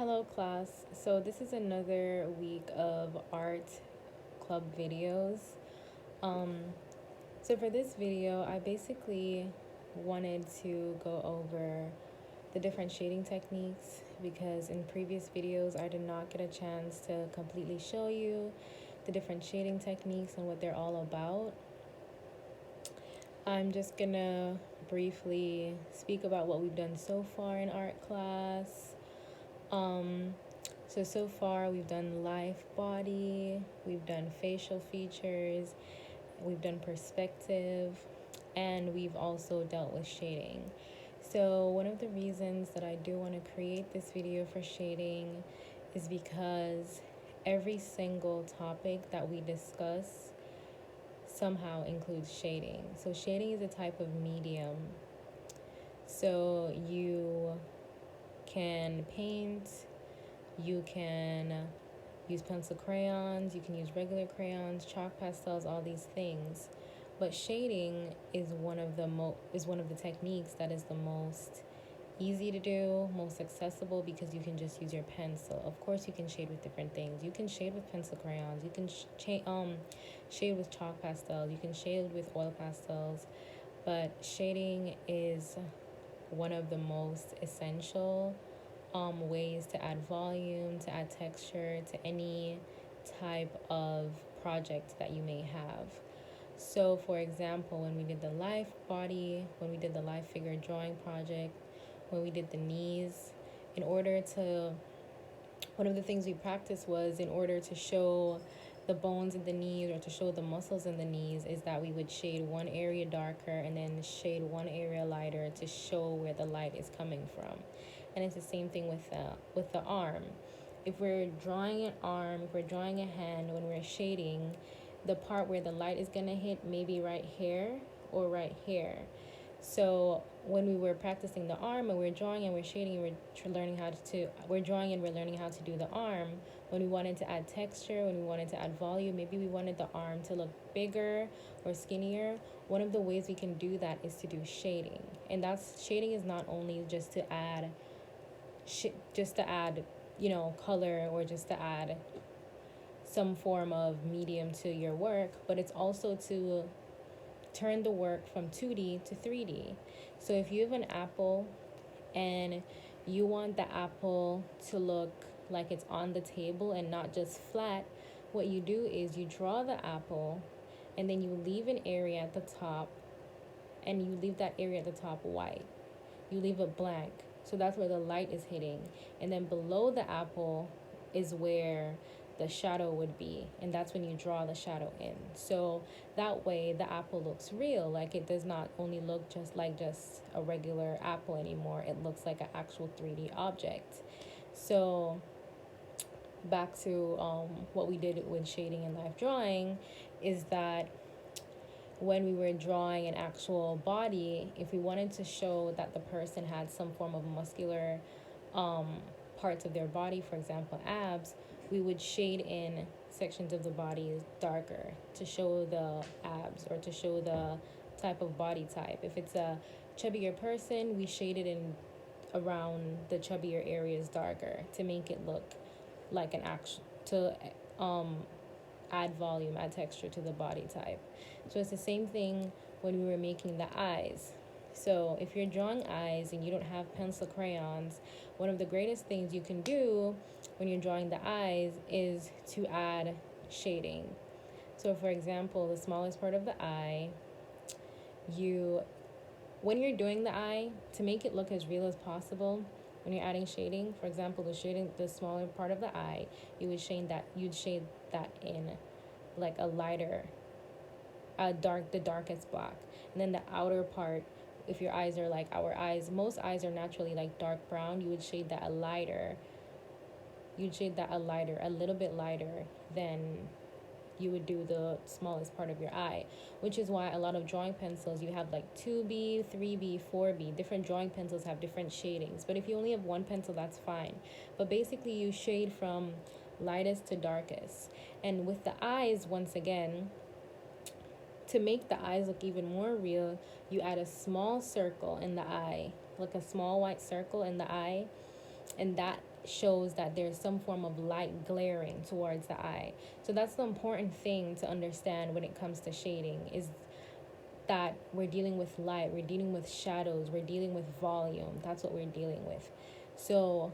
Hello class. So this is another week of art club videos. Um, so for this video, I basically wanted to go over the different shading techniques because in previous videos I did not get a chance to completely show you the different shading techniques and what they're all about. I'm just gonna briefly speak about what we've done so far in art class. So far we've done life body, we've done facial features, we've done perspective, and we've also dealt with shading. So one of the reasons that I do want to create this video for shading is because every single topic that we discuss somehow includes shading. So shading is a type of medium. So you can paint, you can use pencil crayons, you can use regular crayons, chalk pastels, all these things. But shading is one of the techniques that is the most easy to do, most accessible, because you can just use your pencil. Of course, you can shade with different things. You can shade with pencil crayons. You can shade with chalk pastels. You can shade with oil pastels. But shading is one of the most essential ways to add volume, to add texture to any type of project that you may have. So, for example, when we did the life body, when we did the life figure drawing project, when we did the knees, in order to, one of the things we practiced was in order to show the bones in the knees or to show the muscles in the knees is that we would shade one area darker and then shade one area lighter to show where the light is coming from. And it's the same thing with the arm. If we're drawing an arm, if we're drawing a hand, when we're shading, the part where the light is gonna hit maybe right here or right here. So when we were practicing the arm and we're drawing and we're shading and we're drawing and we're learning how to do the arm, when we wanted to add texture, when we wanted to add volume, maybe we wanted the arm to look bigger or skinnier, one of the ways we can do that is to do shading. And shading is not only just to add color, or just to add some form of medium to your work, but it's also to turn the work from 2D to 3D. So if you have an apple and you want the apple to look like it's on the table and not just flat, what you do is you draw the apple and then you leave an area at the top, and you leave that area at the top white. You leave it blank. So that's where the light is hitting. And then below the apple is where the shadow would be, and that's when you draw the shadow in. So that way the apple looks real, like it does not only look just a regular apple anymore, it looks like an actual 3D object. So back to what we did with shading and life drawing is that when we were drawing an actual body, if we wanted to show that the person had some form of muscular parts of their body, for example abs, we would shade in sections of the body darker to show the abs or to show the type of body type. If it's a chubbier person, we shade it in around the chubbier areas darker to make it look like an actual, to add volume, add texture to the body type. So it's the same thing when we were making the eyes. So if you're drawing eyes and you don't have pencil crayons, one of the greatest things you can do when you're drawing the eyes is to add shading. So for example, the smallest part of the eye, when you're doing the eye, to make it look as real as possible, when you're adding shading, for example, the smaller part of the eye, you'd shade that in like a lighter, the darkest black. And then the outer part, if your eyes are like our eyes, most eyes are naturally like dark brown, you would shade that a little bit lighter than you would do the smallest part of your eye, which is why a lot of drawing pencils, you have like 2B, 3B, 4B. Different drawing pencils have different shadings, but if you only have one pencil, that's fine. But basically you shade from lightest to darkest. And with the eyes, once again, to make the eyes look even more real, you add a small circle in the eye, like a small white circle in the eye, and that shows that there's some form of light glaring towards the eye. So that's the important thing to understand when it comes to shading, is that we're dealing with light, we're dealing with shadows, we're dealing with volume. That's what we're dealing with. So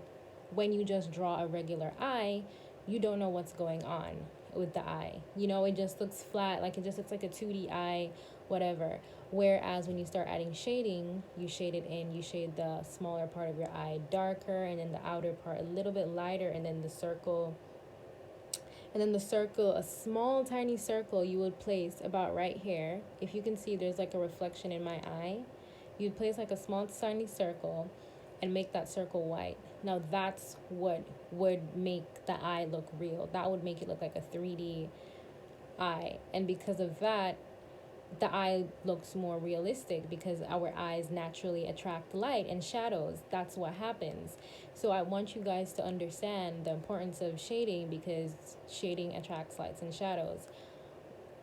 when you just draw a regular eye, you don't know what's going on with the eye. It just looks flat, like it just looks like a 2D eye, whatever. Whereas when you start adding shading, you shade it in, you shade the smaller part of your eye darker, and then the outer part a little bit lighter, and then the circle, a small tiny circle you would place about right here. If you can see, there's like a reflection in my eye. You'd place like a small tiny circle and make that circle white. Now that's what would make the eye look real. That would make it look like a 3D eye. And because of that, the eye looks more realistic, because our eyes naturally attract light and shadows. That's what happens. So I want you guys to understand the importance of shading, because shading attracts lights and shadows.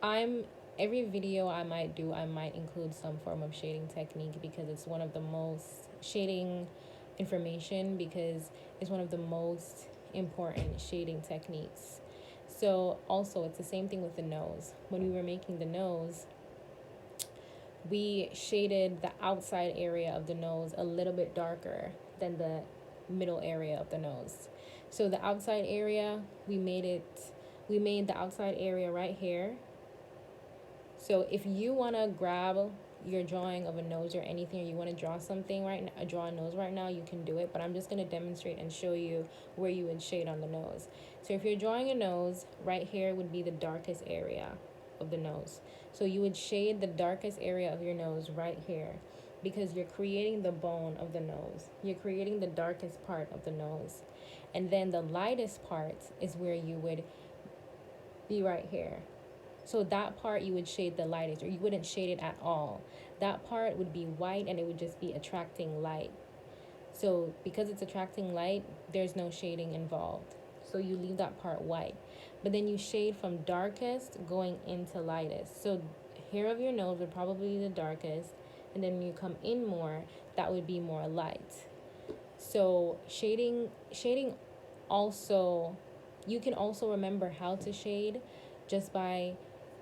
Every video I might do, I might include some form of shading technique, because it's one of the most shading information, because it's one of the most important shading techniques. So also, it's the same thing with the nose. When we were making the nose, we shaded the outside area of the nose a little bit darker than the middle area of the nose. So the outside area, we made the outside area right here. So if you want to grab your drawing of a nose or anything, or you want to draw something right now, draw a nose right now, you can do it. But I'm just going to demonstrate and show you where you would shade on the nose. So if you're drawing a nose, right here would be the darkest area of the nose. So you would shade the darkest area of your nose right here, because you're creating the bone of the nose. You're creating the darkest part of the nose. And then the lightest part is where you would be right here. So that part you would shade the lightest, or you wouldn't shade it at all. That part would be white, and it would just be attracting light. So because it's attracting light, there's no shading involved. So you leave that part white. But then you shade from darkest going into lightest. So hair of your nose would probably be the darkest, and then you come in more, that would be more light. So shading also, you can also remember how to shade just by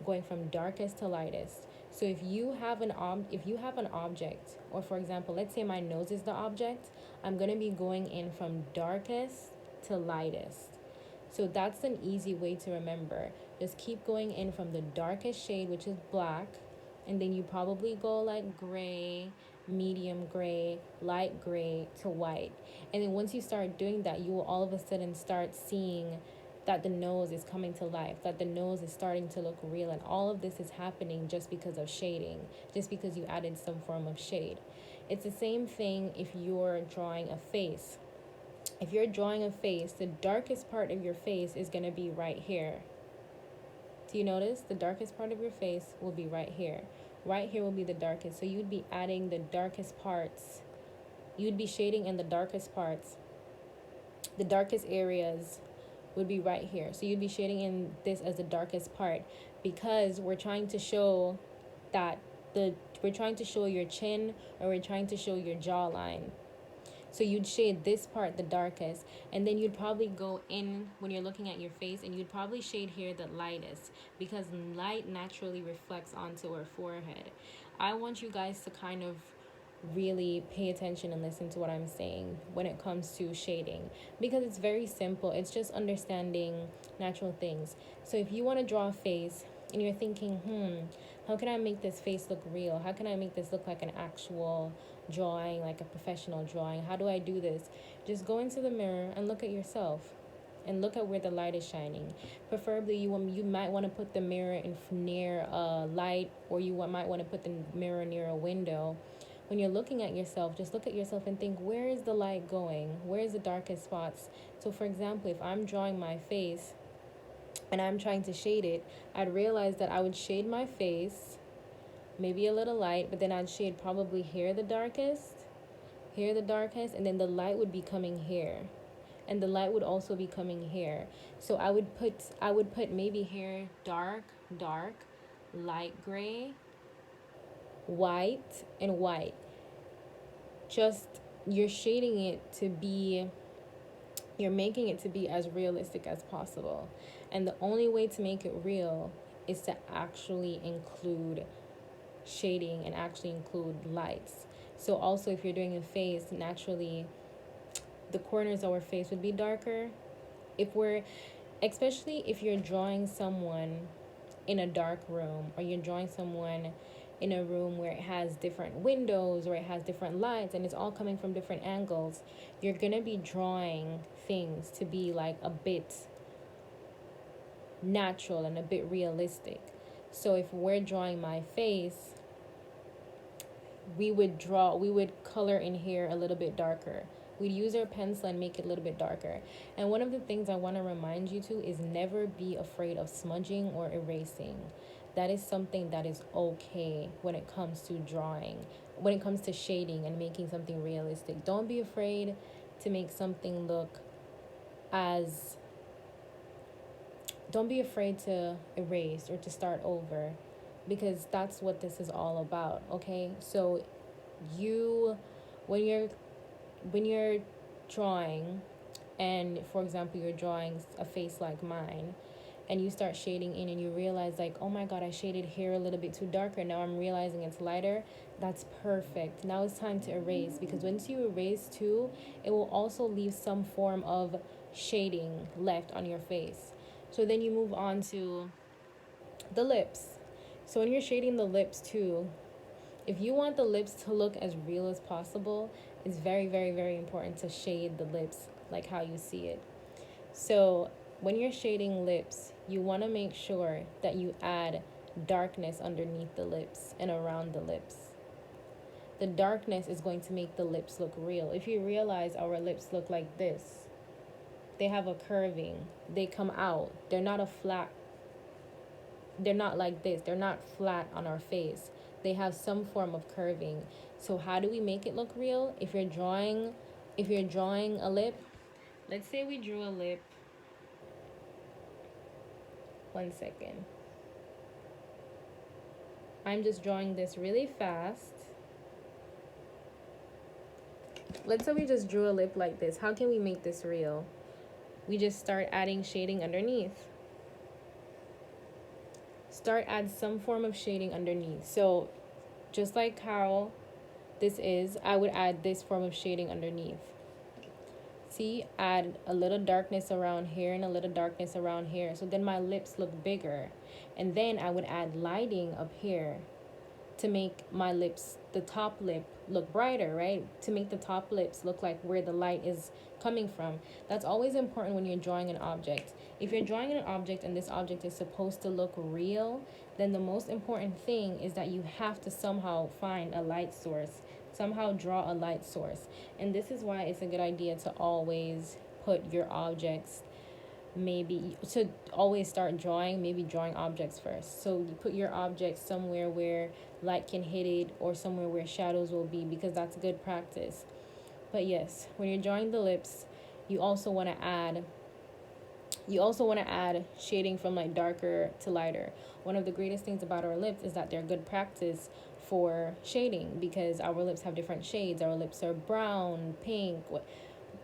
going from darkest to lightest. So if you have an object, or for example, let's say my nose is the object, I'm going to be going in from darkest to lightest. So that's an easy way to remember. Just keep going in from the darkest shade, which is black, and then you probably go like gray, medium gray, light gray to white. And then once you start doing that, you will all of a sudden start seeing that the nose is coming to life, that the nose is starting to look real. And all of this is happening just because of shading, just because you added some form of shade. It's the same thing if you're drawing a face. If you're drawing a face, the darkest part of your face is going to be right here. Do you notice? The darkest part of your face will be right here. Right here will be the darkest. So you'd be adding the darkest parts. You'd be shading in the darkest parts. The darkest areas would be right here. So you'd be shading in this as the darkest part, because we're trying to show that we're trying to show your chin, or we're trying to show your jawline. So you'd shade this part the darkest, and then you'd probably go in when you're looking at your face, and you'd probably shade here the lightest, because light naturally reflects onto our forehead. I want you guys to kind of really pay attention and listen to what I'm saying when it comes to shading, because it's very simple. It's just understanding natural things. So if you want to draw a face and you're thinking, how can I make this face look real? How can I make this look like an actual drawing, like a professional drawing? How do I do this? Just go into the mirror and look at yourself, and look at where the light is shining. Preferably, you might want to put the mirror near a light, or you might want to put the mirror near a window. When you're looking at yourself, just look at yourself and think, where is the light going? Where is the darkest spots? So for example, if I'm drawing my face and I'm trying to shade it, I'd realize that I would shade my face, maybe a little light, but then I'd shade probably here the darkest, and then the light would be coming here. And the light would also be coming here. So I would put maybe here dark, light gray, white, and white. Just, you're shading it to be You're making it to be as realistic as possible. And the only way to make it real is to actually include shading and actually include lights. So also if you're doing a face, naturally the corners of our face would be darker. If we're Especially if you're drawing someone in a dark room, or you're drawing someone in a room where it has different windows or it has different lights and it's all coming from different angles, you're going to be drawing things to be like a bit natural and a bit realistic. So if we're drawing my face, we would color in here a little bit darker. We'd use our pencil and make it a little bit darker. And one of the things I want to remind you to is never be afraid of smudging or erasing. That is something that is okay when it comes to drawing, when it comes to shading and making something realistic. Don't be afraid to make something look as don't be afraid to erase or to start over, because that's what this is all about. Okay, so you when you're drawing, and for example you're drawing a face like mine, and you start shading in and you realize like, oh my god, I shaded here a little bit too darker, now I'm realizing it's lighter. That's perfect. Now it's time to erase, because once you erase too, it will also leave some form of shading left on your face. So then you move on to the lips. So when you're shading the lips too, if you want the lips to look as real as possible, it's very, very, very important to shade the lips like how you see it. So when you're shading lips, you want to make sure that you add darkness underneath the lips and around the lips. The darkness is going to make the lips look real. If you realize our lips look like this, they have a curving, they come out. They're not like this. They're not flat on our face. They have some form of curving. So how do we make it look real? If you're drawing a lip, let's say we drew a lip. 1 second. I'm just drawing this really fast. Let's say we just drew a lip like this. How can we make this real? We just start adding shading underneath. Add some form of shading underneath. So just like how this is, I would add this form of shading underneath. See, add a little darkness around here and a little darkness around here. So then my lips look bigger. And then I would add lighting up here to make my lips, the top lip, look brighter, right? To make the top lips look like where the light is coming from. That's always important when you're drawing an object. If you're drawing an object and this object is supposed to look real, then the most important thing is that you have to somehow find a light source, somehow draw a light source. And this is why it's a good idea to always put your objects, maybe to always start drawing, maybe drawing objects first. So you put your object somewhere where light can hit it, or somewhere where shadows will be, because that's good practice. But yes, when you're drawing the lips, you also want to add shading from like darker to lighter. One of the greatest things about our lips is that they're good practice for shading, because our lips have different shades. Our lips are brown, pink,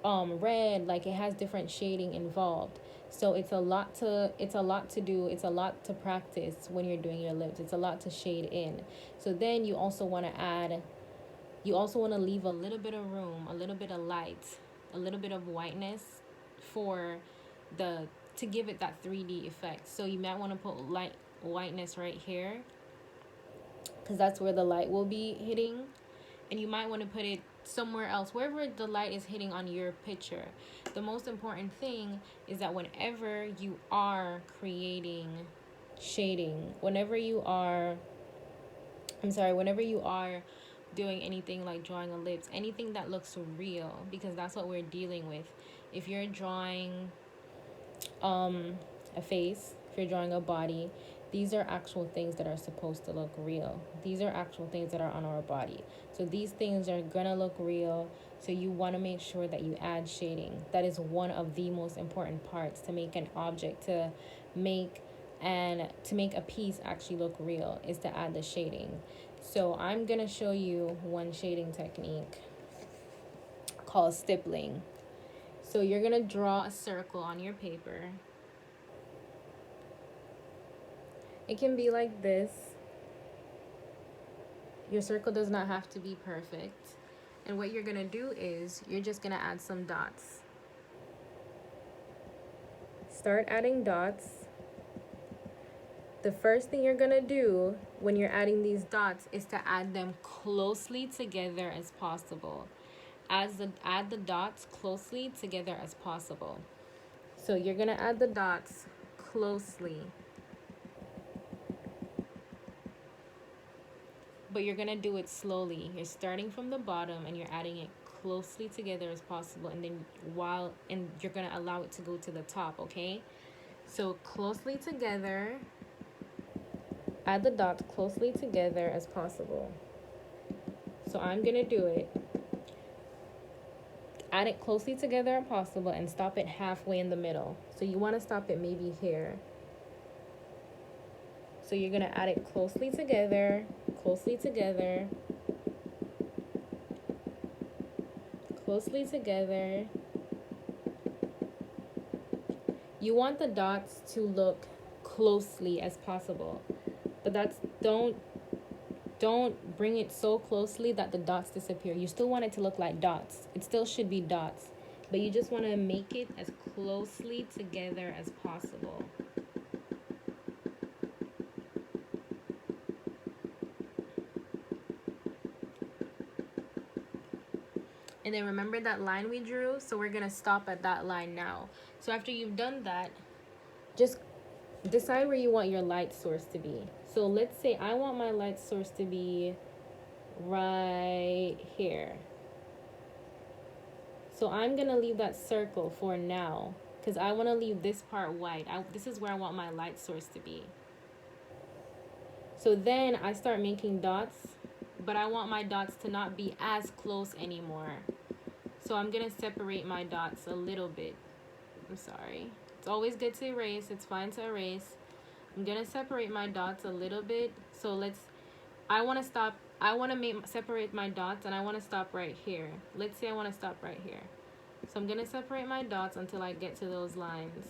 red, like it has different shading involved. So it's a lot to do, it's a lot to practice when you're doing your lips. It's a lot to shade in. So then you also want to leave a little bit of room, a little bit of light, a little bit of whiteness for to give it that 3D effect. So you might want to put whiteness right here, because that's where the light will be hitting. And you might want to put it somewhere else, wherever the light is hitting on your picture. The most important thing is that whenever you are creating shading, whenever you are doing anything like drawing a lips, anything that looks real, because that's what we're dealing with. If you're drawing a face, if you're drawing a body, these are actual things that are supposed to look real. These are actual things that are on our body. So these things are gonna look real. So you want to make sure that you add shading. That is one of the most important parts to make an object, to make a piece actually look real, is to add the shading. So I'm gonna show you one shading technique called stippling. So you're gonna draw a circle on your paper. It can be like this. Your circle does not have to be perfect. And what you're gonna do is you're just gonna add some dots. Start adding dots. The first thing you're gonna do when you're adding these dots is to add them closely together as possible. Add the dots closely together as possible. So you're gonna add the dots closely. But you're gonna do it slowly. You're starting from the bottom and you're adding it closely together as possible, and then you're gonna allow it to go to the top, okay? So closely together, add the dots closely together as possible. So I'm gonna do it. Add it closely together as possible and stop it halfway in the middle. So you wanna stop it maybe here. So you're gonna add it closely together, closely together, closely together. You want the dots to look closely as possible, but don't bring it so closely that the dots disappear. You still want it to look like dots. It still should be dots, but you just want to make it as closely together as possible. And then remember that line we drew? So we're going to stop at that line now. So after you've done that, just decide where you want your light source to be. So let's say I want my light source to be right here. So I'm going to leave that circle for now because I want to leave this part white. This is where I want my light source to be. So then I start making dots, but I want my dots to not be as close anymore. So I'm going to separate my dots a little bit. I'm sorry. It's always good to erase. It's fine to erase. I'm going to separate my dots a little bit. So I want to separate my dots, and I want to stop right here. Let's say I want to stop right here. So I'm going to separate my dots until I get to those lines.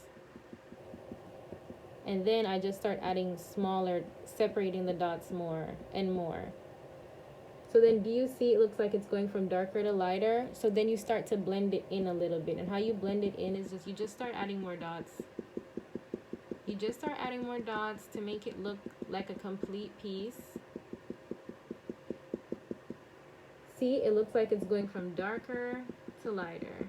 And then I just start adding separating the dots more and more. So then do you see it looks like it's going from darker to lighter? So then you start to blend it in a little bit. And how you blend it in is you just start adding more dots. You just start adding more dots to make it look like a complete piece. See, it looks like it's going from darker to lighter.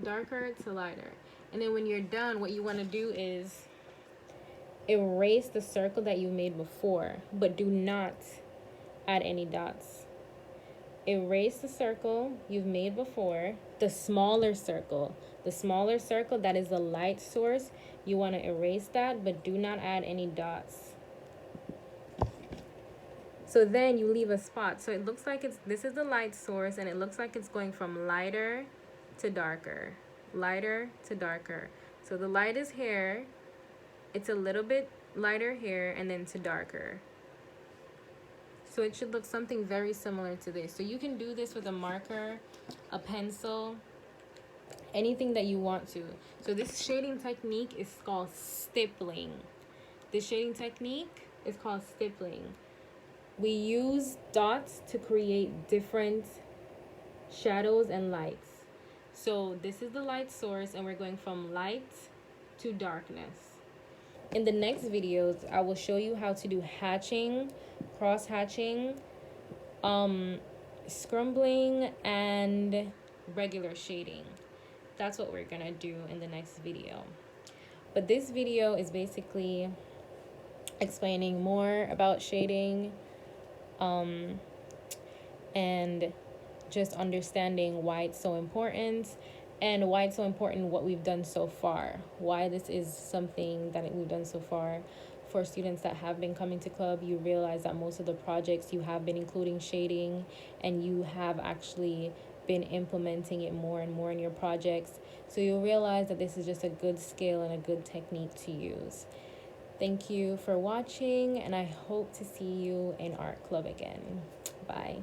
Darker to lighter. And then when you're done, what you want to do is erase the circle that you made before, but do not add any dots. Erase the circle you've made before, the smaller circle that is the light source. You want to erase that, but do not add any dots. So then you leave a spot. So it looks like this is the light source, and it looks like it's going from lighter to darker, lighter to darker. So the light is here. It's a little bit lighter here and then to darker. So it should look something very similar to this. So you can do this with a marker, a pencil, anything that you want to. So this shading technique is called stippling. This shading technique is called stippling. We use dots to create different shadows and lights. So this is the light source, and we're going from light to darkness. In the next videos, I will show you how to do hatching, cross hatching, scrumbling, and regular shading. That's what we're gonna do in the next video. But this video is basically explaining more about shading, and just understanding why it's so important, and why it's so important what we've done so far, why this is something that we've done so far. For students that have been coming to club, you realize that most of the projects you have been including shading, and you have actually been implementing it more and more in your projects. So you'll realize that this is just a good skill and a good technique to use. Thank you for watching, and I hope to see you in art club again. Bye.